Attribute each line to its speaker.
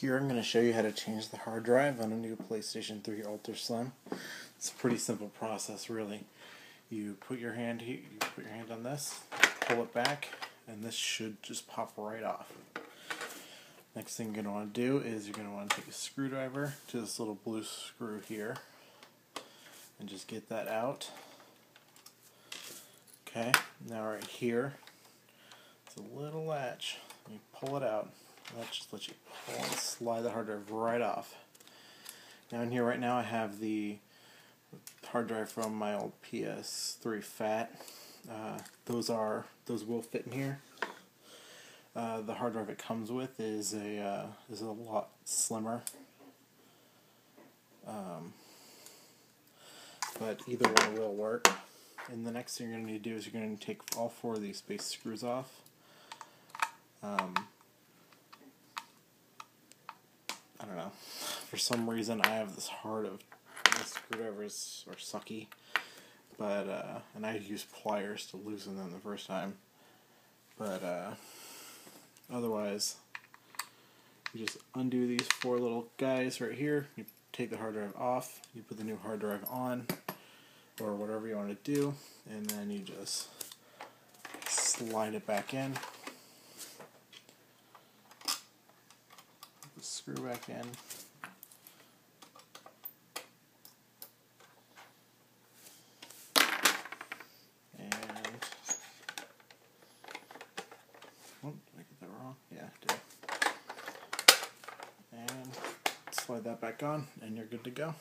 Speaker 1: Here I'm going to show you how to change the hard drive on a new PlayStation 3 Ultra Slim. It's a pretty simple process, really. You put your hand here, you put your hand on this, pull it back, and this should just pop right off. Next thing you're going to want to do is you're going to want to take a screwdriver to this little blue screw here and just get that out. Okay, now right here, it's a little latch. You pull it out. That just lets you pull and slide the hard drive right off. Now in here right now I have the hard drive from my old PS3 Fat. Those will fit in here. The hard drive it comes with is a lot slimmer. But either one will work. And the next thing you're going to need to do is you're going to take all four of these base screws off. I don't know. For some reason, I have this heart of these screwdrivers are sucky, but and I used pliers to loosen them the first time. But otherwise, you just undo these four little guys right here. You take the hard drive off. You put the new hard drive on, or whatever you want to do, and then you just slide it back in. The screw back in. And oh, did I get that wrong? Yeah, I did. And slide that back on, and you're good to go.